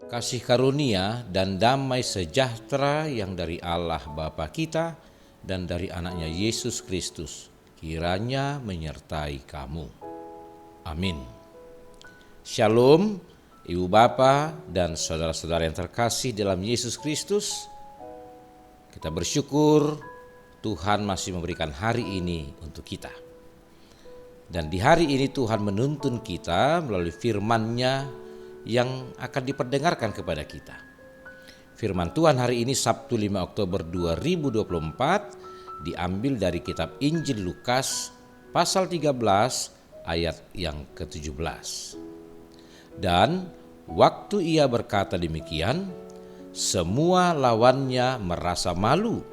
Kasih karunia dan damai sejahtera yang dari Allah Bapa kita dan dari anaknya Yesus Kristus kiranya menyertai kamu. Amin. Shalom, Ibu Bapa dan saudara-saudara yang terkasih dalam Yesus Kristus. Kita bersyukur Tuhan masih memberikan hari ini untuk kita. Dan di hari ini Tuhan menuntun kita melalui firman-Nya yang akan diperdengarkan kepada kita. Firman Tuhan hari ini Sabtu 5 Oktober 2024 diambil dari kitab Injil Lukas pasal 13 ayat yang ke-17. Dan waktu ia berkata demikian, semua lawannya merasa malu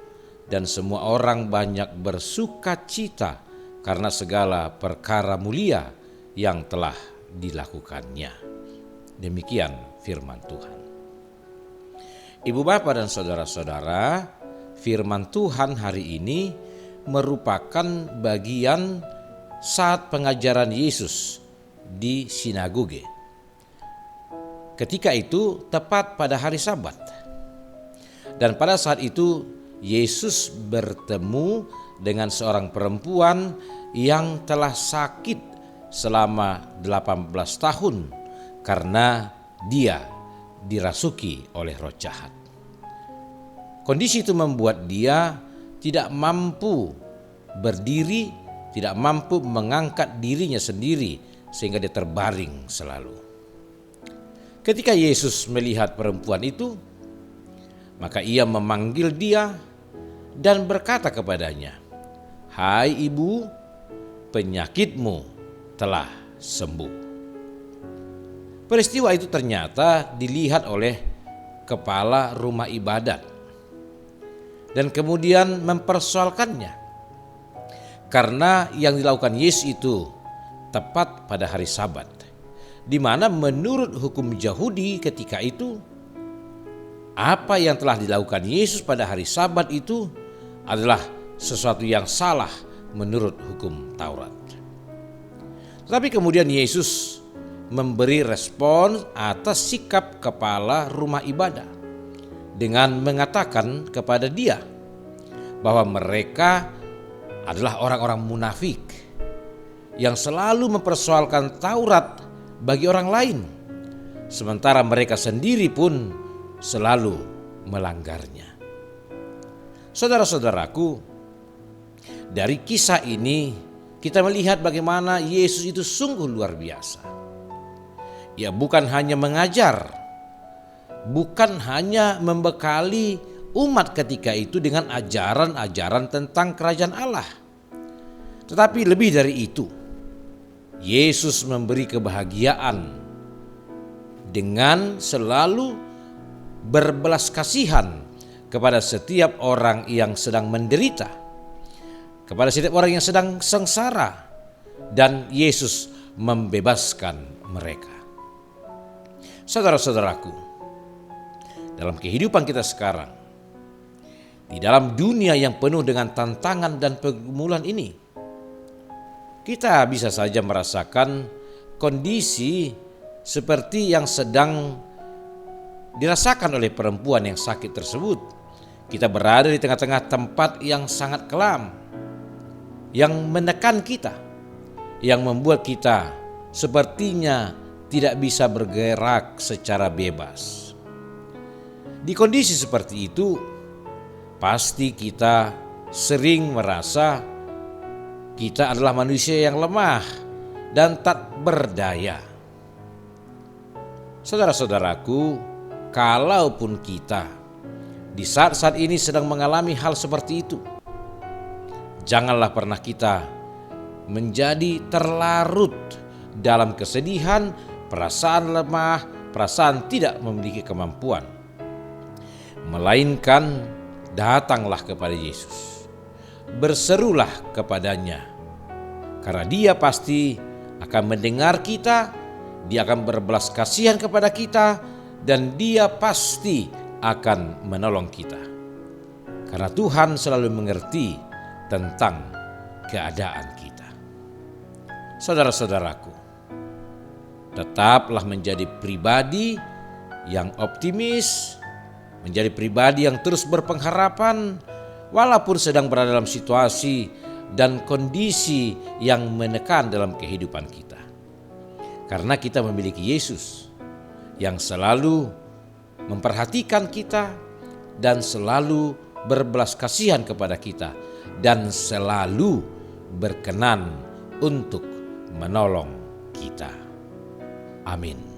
dan semua orang banyak bersuka cita karena segala perkara mulia yang telah dilakukannya. Demikian firman Tuhan. Ibu bapak dan saudara-saudara, firman Tuhan hari ini merupakan bagian saat pengajaran Yesus di sinagoge. Ketika itu tepat pada hari Sabat. Dan pada saat itu Yesus bertemu dengan seorang perempuan yang telah sakit selama 18 tahun karena dia dirasuki oleh roh jahat. Kondisi itu membuat dia tidak mampu berdiri, tidak mampu mengangkat dirinya sendiri sehingga dia terbaring selalu. Ketika Yesus melihat perempuan itu, maka ia memanggil dia dan berkata kepadanya, "Hai ibu, penyakitmu telah sembuh." Peristiwa itu ternyata dilihat oleh kepala rumah ibadat dan kemudian mempersoalkannya. Karena yang dilakukan Yesus itu tepat pada hari Sabat, di mana menurut hukum Yahudi ketika itu, apa yang telah dilakukan Yesus pada hari Sabat itu adalah sesuatu yang salah menurut hukum Taurat. Tetapi kemudian Yesus memberi respon atas sikap kepala rumah ibadah dengan mengatakan kepada dia bahwa mereka adalah orang-orang munafik yang selalu mempersoalkan Taurat bagi orang lain, sementara mereka sendiri pun selalu melanggarnya. Saudara-saudaraku, dari kisah ini kita melihat bagaimana Yesus itu sungguh luar biasa. Ia bukan hanya mengajar, bukan hanya membekali umat ketika itu dengan ajaran-ajaran tentang kerajaan Allah. Tetapi lebih dari itu, Yesus memberi kebahagiaan dengan selalu berbelas kasihan kepada setiap orang yang sedang menderita, kepada setiap orang yang sedang sengsara, dan Yesus membebaskan mereka. Saudara-saudaraku, dalam kehidupan kita sekarang, di dalam dunia yang penuh dengan tantangan dan pergumulan ini, kita bisa saja merasakan kondisi seperti yang sedang dirasakan oleh perempuan yang sakit tersebut. Kita berada di tengah-tengah tempat yang sangat kelam, yang menekan kita, yang membuat kita sepertinya tidak bisa bergerak secara bebas. Di kondisi seperti itu, pasti kita sering merasa kita adalah manusia yang lemah dan tak berdaya. Saudara-saudaraku, kalaupun kita di saat-saat ini sedang mengalami hal seperti itu, janganlah pernah kita menjadi terlarut dalam kesedihan, perasaan lemah, perasaan tidak memiliki kemampuan. Melainkan datanglah kepada Yesus, berserulah kepadanya, karena Dia pasti akan mendengar kita, Dia akan berbelas kasihan kepada kita, dan Dia pasti akan menolong kita. Karena Tuhan selalu mengerti tentang keadaan kita. Saudara-saudaraku, tetaplah menjadi pribadi yang optimis, menjadi pribadi yang terus berpengharapan walaupun sedang berada dalam situasi dan kondisi yang menekan dalam kehidupan kita. Karena kita memiliki Yesus yang selalu memperhatikan kita dan selalu berbelas kasihan kepada kita dan selalu berkenan untuk menolong kita. Amin.